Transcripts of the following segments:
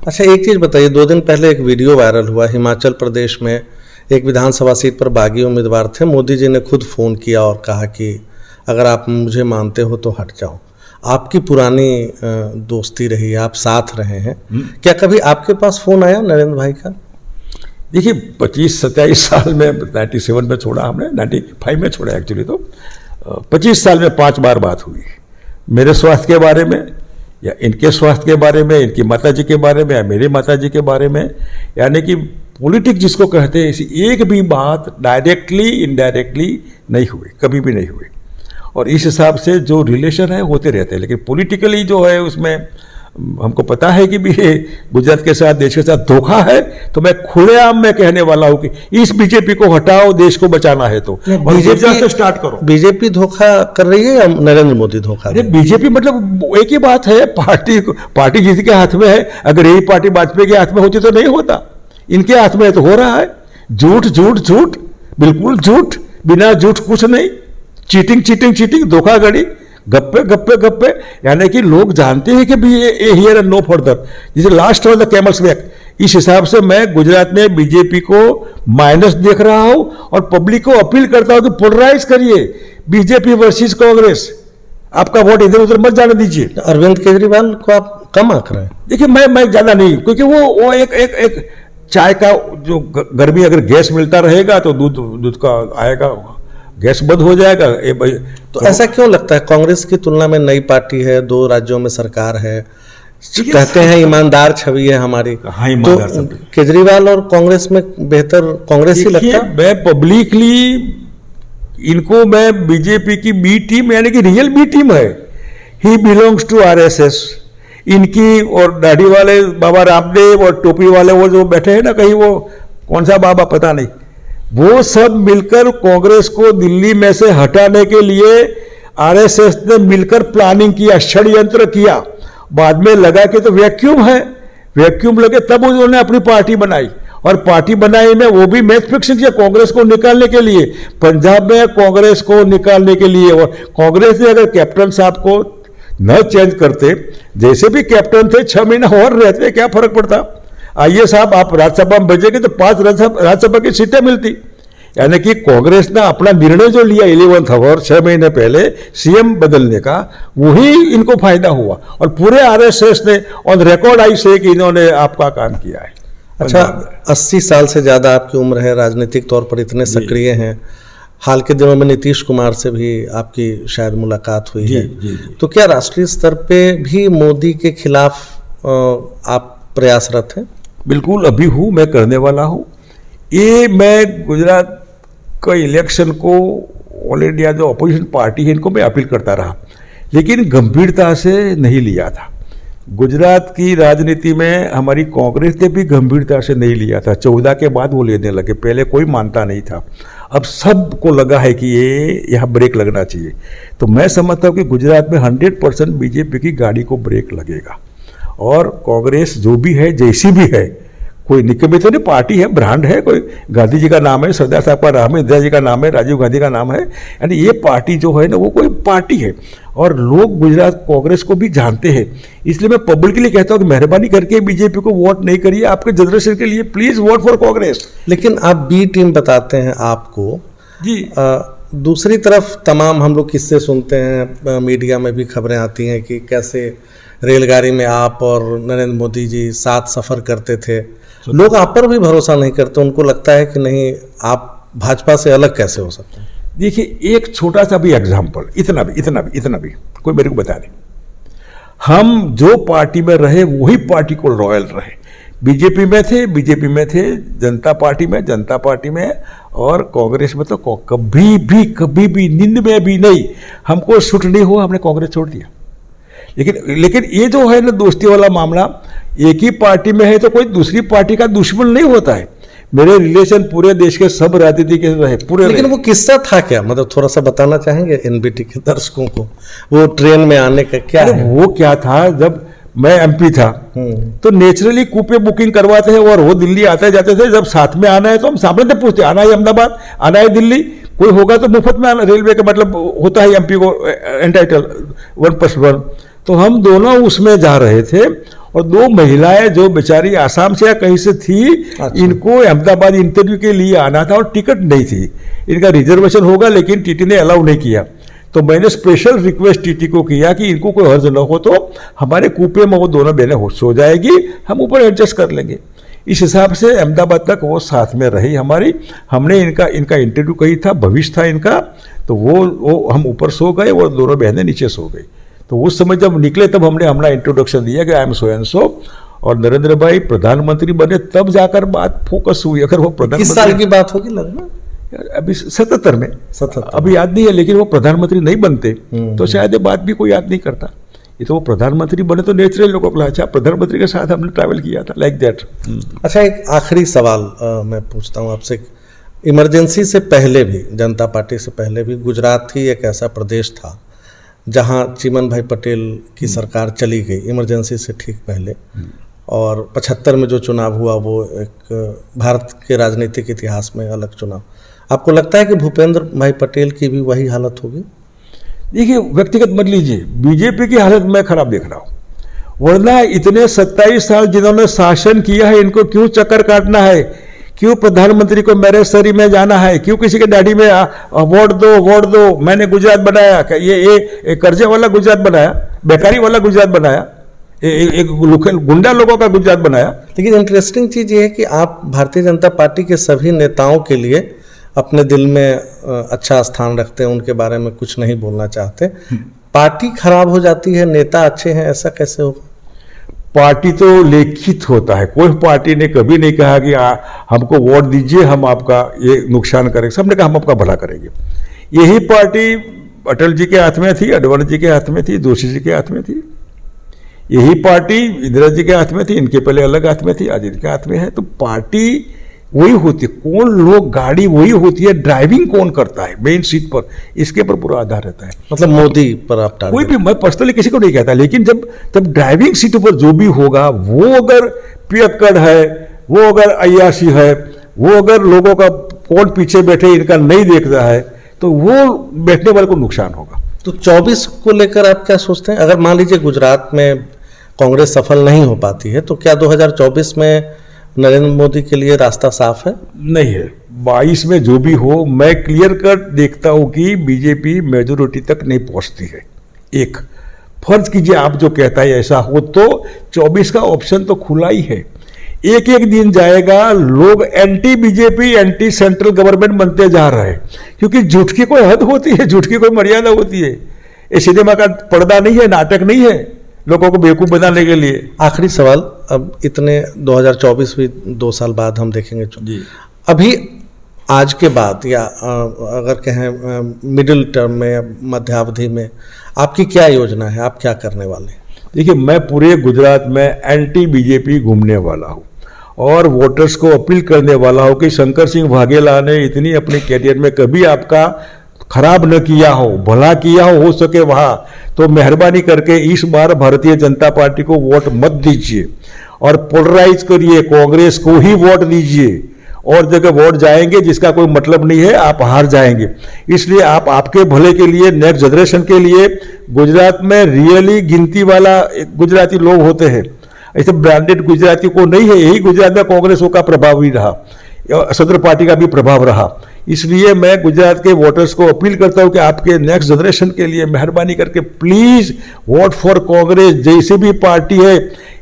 अच्छा, एक चीज़ बताइए, 2 दिन पहले एक वीडियो वायरल हुआ हिमाचल प्रदेश में, एक विधानसभा सीट पर बागी उम्मीदवार थे। मोदी जी ने खुद फ़ोन किया और कहा कि अगर आप मुझे मानते हो तो हट जाओ। आपकी पुरानी दोस्ती रही है, आप साथ रहे हैं, क्या कभी आपके पास फ़ोन आया नरेंद्र भाई का? देखिए 25-27 साल में 97 में छोड़ा, हमने 95 में छोड़ा एक्चुअली। तो 25 साल में 5 बार बात हुई, मेरे स्वास्थ्य के बारे में या इनके स्वास्थ्य के बारे में, इनकी माताजी के बारे में या मेरी माताजी के बारे में, यानी कि पॉलिटिक्स जिसको कहते हैं, ऐसी एक भी बात डायरेक्टली इनडायरेक्टली नहीं हुई, कभी भी नहीं हुई। और इस हिसाब से जो रिलेशन है होते रहते हैं, लेकिन पॉलिटिकली जो है उसमें हमको पता है कि भी गुजरात के साथ, देश के साथ धोखा है। तो मैं खुलेआम में कहने वाला हूं कि इस बीजेपी को हटाओ, देश को बचाना है तो बीजेपी से स्टार्ट करो। बीजेपी धोखा कर रही है या नरेंद्र मोदी धोखा? अरे बीजेपी मतलब एक ही बात है, पार्टी जिसके हाथ में है। अगर यही पार्टी वाजपेयी के हाथ में होती तो नहीं होता, इनके हाथ में तो हो रहा है। झूठ झूठ झूठ, बिल्कुल झूठ, बिना झूठ कुछ नहीं। चीटिंग चीटिंग चीटिंग, धोखाधड़ी, गप्पे गप्पे गप्पे, यानी कि लोग जानते हैं कि भी ये हियर एंड नो फर्दर, जैसे last of the camel's back. इस हिसाब से मैं गुजरात में बीजेपी को माइनस देख रहा हूं और पब्लिक को अपील करता हूं कि पोलराइज करिए, बीजेपी वर्सेस कांग्रेस। आपका वोट इधर उधर मत जाने दीजिए। अरविंद केजरीवाल को आप कम आंक रहे हैं? देखिए मैं ज्यादा नहीं, क्योंकि वो एक चाय का जो गर्मी, अगर गैस मिलता रहेगा तो दूध का आएगा, गैस बंद हो जाएगा। तो ऐसा क्यों लगता है? कांग्रेस की तुलना में नई पार्टी है, 2 राज्यों में सरकार है, कहते हैं ईमानदार छवि है हमारी। हाँ, ईमानदार तो केजरीवाल और कांग्रेस में बेहतर कांग्रेस ही लगता है। मैं पब्लिकली इनको, मैं बीजेपी की बी टीम, यानी कि रियल बी टीम है। He belongs to RSS. इनकी और दाढ़ी वाले बाबा रामदेव और टोपी वाले वो जो बैठे हैं ना, कहीं वो कौन सा बाबा पता नहीं, वो सब मिलकर कांग्रेस को दिल्ली में से हटाने के लिए आरएसएस ने मिलकर प्लानिंग किया, षड्यंत्र किया। बाद में लगा कि तो वैक्यूम है, वैक्यूम लगे तब उन्होंने अपनी पार्टी बनाई। और पार्टी बनाई में वो भी मैच फिक्सिंग किया कांग्रेस को निकालने के लिए, पंजाब में कांग्रेस को निकालने के लिए। और कांग्रेस ने अगर कैप्टन साहब को न चेंज करते, जैसे भी कैप्टन थे 6 महीना और रहते, क्या फर्क पड़ता? आइए साहब, आप राज्यसभा में भेजेंगे तो 5 राज्यसभा की सीटें मिलती। यानी कि कांग्रेस ने अपना निर्णय जो लिया 11th आवर 6 महीने पहले सीएम बदलने का, वही इनको फायदा हुआ। और पूरे आरएसएस ने ऑन रिकॉर्ड आई से कि इन्होंने आपका काम किया है। अच्छा, 80 साल से ज्यादा आपकी उम्र है, राजनीतिक तौर पर इतने सक्रिय हैं। हाल के दिनों में नीतीश कुमार से भी आपकी शायद मुलाकात हुई है। तो क्या राष्ट्रीय स्तर पे भी मोदी के खिलाफ आप प्रयासरत हैं? बिल्कुल, अभी हूँ, मैं करने वाला हूँ ये। मैं गुजरात का इलेक्शन को ऑल इंडिया जो अपोजिशन पार्टी है इनको मैं अपील करता रहा, लेकिन गंभीरता से नहीं लिया था। गुजरात की राजनीति में हमारी कांग्रेस ने भी गंभीरता से नहीं लिया था। 14 के बाद वो लेने लगे, पहले कोई मानता नहीं था। अब सबको लगा है कि ये यहाँ ब्रेक लगना चाहिए। तो मैं समझता हूँ कि गुजरात में 100% बीजेपी की गाड़ी को ब्रेक लगेगा। और कांग्रेस जो भी है, जैसी भी है, कोई निकम्मी तो नहीं, पार्टी है, ब्रांड है। कोई गांधी जी का नाम है, सरदार साहब का नाम है, इंदिरा जी का नाम है, राजीव गांधी का नाम है। यानी ये पार्टी जो है ना, वो कोई पार्टी है। और लोग गुजरात कांग्रेस को भी जानते हैं। इसलिए मैं पब्लिकली कहता हूँ कि मेहरबानी करके बीजेपी को वोट नहीं करिए, आपके जनरेशन के लिए प्लीज वोट फॉर कांग्रेस। लेकिन आप बी टीम बताते हैं आपको जी। दूसरी तरफ तमाम हम लोग किस्से सुनते हैं, मीडिया में भी खबरें आती हैं कि कैसे रेलगाड़ी में आप और नरेंद्र मोदी जी साथ सफर करते थे। लोग आप पर भी भरोसा नहीं करते, उनको लगता है कि नहीं, आप भाजपा से अलग कैसे हो सकते हैं? देखिए, एक छोटा सा भी एग्जाम्पल, इतना भी कोई मेरे को बता दे। हम जो पार्टी में रहे वही पार्टी को लॉयल रहे। बीजेपी में थे, जनता पार्टी में, और कांग्रेस में तो कभी भी नींद में भी नहीं। हमको छूट नहीं हुआ, हमने कांग्रेस छोड़ दिया। लेकिन ये जो है ना दोस्ती वाला मामला, एक ही पार्टी में है तो कोई दूसरी पार्टी का दुश्मन नहीं होता है। मेरे रिलेशन पूरे देश के सब राजनीति के रहे पूरे। लेकिन वो किस्सा था क्या, मतलब थोड़ा सा बताना चाहेंगे एनबीटी के दर्शकों को? वो ट्रेन में आने का क्या है? वो क्या था, जब मैं एमपी था तो नेचुरली कूपे बुकिंग करवाते हैं और वो दिल्ली आते जाते थे। जब साथ में आना है तो हम सामने से पूछते, आना है अहमदाबाद, आना है दिल्ली, कोई होगा तो मुफ्त में आना। रेलवे का मतलब होता है एमपी को एंटाइटल 1+1। तो हम दोनों उसमें जा रहे थे और दो महिलाएं जो बेचारी आसाम से या कहीं से थी, इनको अहमदाबाद इंटरव्यू के लिए आना था और टिकट नहीं थी। इनका रिजर्वेशन होगा लेकिन टीटी ने अलाउ नहीं किया। तो मैंने स्पेशल रिक्वेस्ट टीटी को किया कि इनको कोई हर्ज न हो तो हमारे कूपे में वो दोनों बहनें सो जाएगी, हम ऊपर एडजस्ट कर लेंगे। इस हिसाब से अहमदाबाद तक वो साथ में रही हमारी। हमने इनका इंटरव्यू कही था, भविष्य था इनका, तो वो हम ऊपर सो गए, वो दोनों बहनें नीचे सो गई। तो उस समय जब निकले तब हमने हमारा इंट्रोडक्शन दिया कि I am so and so, और नरेंद्र भाई प्रधानमंत्री बने तब जाकर बात फोकस हुई। अगर वो प्रधानमंत्री, किस साल की बात होगी लगभग? अभी 77 में, 77 अभी याद नहीं है, लेकिन वो प्रधानमंत्री नहीं बनते तो शायद ये बात भी कोई याद नहीं करता। ये तो वो प्रधानमंत्री बने तो नेचुरल लोगों को अच्छा, प्रधानमंत्री के साथ हमने ट्रैवल किया था, लाइक दैट। अच्छा, एक आखिरी सवाल मैं पूछता हूँ आपसे। इमरजेंसी से पहले भी, जनता पार्टी से पहले भी, गुजरात ही एक ऐसा प्रदेश था जहाँ चिमन भाई पटेल की सरकार चली गई इमरजेंसी से ठीक पहले, और 75 में जो चुनाव हुआ वो एक भारत के राजनीतिक इतिहास में अलग चुनाव। आपको लगता है कि भूपेंद्र भाई पटेल की भी वही हालत होगी? देखिए, व्यक्तिगत मत लीजिए, बीजेपी की हालत मैं खराब देख रहा हूँ। वरना इतने 27 साल जिन्होंने शासन किया है, इनको क्यों चक्कर काटना है? क्यों प्रधानमंत्री को मैरिज सरी में जाना है? क्यों किसी के डैडी में वोट दो? मैंने गुजरात बनाया, ये कर्जे वाला गुजरात बनाया, बेकारी वाला गुजरात बनाया, एक गुंडा लोगों का गुजरात बनाया। लेकिन इंटरेस्टिंग चीज़ ये है कि आप भारतीय जनता पार्टी के सभी नेताओं के लिए अपने दिल में अच्छा स्थान रखते हैं, उनके बारे में कुछ नहीं बोलना चाहते। पार्टी खराब हो जाती है, नेता अच्छे हैं, ऐसा कैसे होगा? पार्टी तो लिखित होता है। कोई पार्टी ने कभी नहीं कहा कि हमको वोट दीजिए, हम आपका ये नुकसान करेंगे। सबने कहा हम आपका भला करेंगे। यही पार्टी अटल जी के हाथ में थी, अडवाणी जी के हाथ में थी, जोशी जी के हाथ में थी। यही पार्टी इंदिरा जी के हाथ में थी, इनके पहले अलग हाथ में थी, आज इनके हाथ में है। तो पार्टी वही होती है, कौन लोग, गाड़ी वही होती है, ड्राइविंग कौन करता है मेन सीट पर, इसके पर पूरा आधार रहता है। मतलब मोदी पर आप कोई भी, मैं पर्सनली किसी को नहीं कहता, लेकिन जब ड्राइविंग सीट पर जो भी होगा, वो अगर पियक्कड़ है, वो अगर अय्याशी है, वो अगर लोगों का कौन पीछे बैठे इनका नहीं देख रहा है, तो वो बैठने वाले को नुकसान होगा। तो 24 को लेकर आप क्या सोचते हैं? अगर मान लीजिए गुजरात में कांग्रेस सफल नहीं हो पाती है, तो क्या 2024 में नरेंद्र मोदी के लिए रास्ता साफ है? नहीं है। 22 में जो भी हो, मैं क्लियर कट देखता हूं कि बीजेपी मेजोरिटी तक नहीं पहुंचती है। एक फर्ज कीजिए आप जो कहता है ऐसा हो, तो 24 का ऑप्शन तो खुला ही है। एक एक दिन जाएगा, लोग anti BJP, anti central government बनते जा रहे हैं, क्योंकि झूठ की कोई हद होती है, झूठ की कोई मर्यादा होती है। ये सिनेमा का पर्दा नहीं है, नाटक नहीं है लोगों को बेवकूफ बनाने के लिए। आखिरी सवाल, अब इतने 2024 भी 2 साल बाद हम देखेंगे जी। अभी आज के बाद, या अगर कहें मिडिल टर्म में, मध्यावधि में, आपकी क्या योजना है? आप क्या करने वाले हैं? देखिए, मैं पूरे गुजरात में एंटी बीजेपी घूमने वाला हूँ और वोटर्स को अपील करने वाला हूँ कि शंकर सिंह वाघेला ने इतनी अपने कैरियर में कभी आपका खराब न किया हो, भला किया हो सके वहाँ, तो मेहरबानी करके इस बार भारतीय जनता पार्टी को वोट मत दीजिए और पोलराइज करिए, कांग्रेस को ही वोट दीजिए। और जगह वोट जाएंगे जिसका कोई मतलब नहीं है, आप हार जाएंगे। इसलिए आप आपके भले के लिए, नेक्स्ट जनरेशन के लिए, गुजरात में रियली गिनती वाला गुजराती लोग होते हैं, ऐसे ब्रांडेड गुजराती को नहीं है। यही गुजरात में कांग्रेसों का प्रभाव भी रहा, सदर पार्टी का भी प्रभाव रहा। इसलिए मैं गुजरात के वोटर्स को अपील करता हूं कि आपके नेक्स्ट जनरेशन के लिए मेहरबानी करके प्लीज वोट फॉर कांग्रेस। जैसे भी पार्टी है,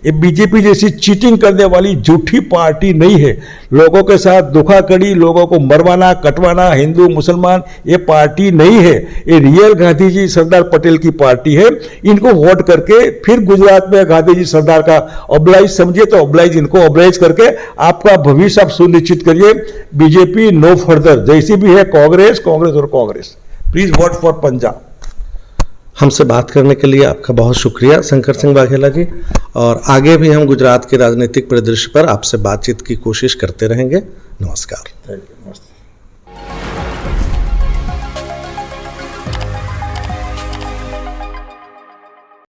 ये बीजेपी जैसी चीटिंग करने वाली झूठी पार्टी नहीं है। लोगों के साथ धोखाधड़ी, लोगों को मरवाना, कटवाना, हिंदू मुसलमान, ये पार्टी नहीं है। ये रियल गांधी जी सरदार पटेल की पार्टी है। इनको वोट करके फिर गुजरात में गांधी जी सरदार का ऑब्लाइज समझिए, तो ऑब्लाइज इनको ऑब्लाइज करके आपका भविष्य आप सुनिश्चित करिए। बीजेपी नो फर्दर, जैसी भी है कांग्रेस, कांग्रेस और Congress. Please vote for Punjab. हमसे बात करने के लिए आपका बहुत शुक्रिया शंकर सिंह वाघेला जी, और आगे भी हम गुजरात के राजनीतिक परिदृश्य पर आपसे बातचीत की कोशिश करते रहेंगे। नमस्कार। Thank you. नमस्ते।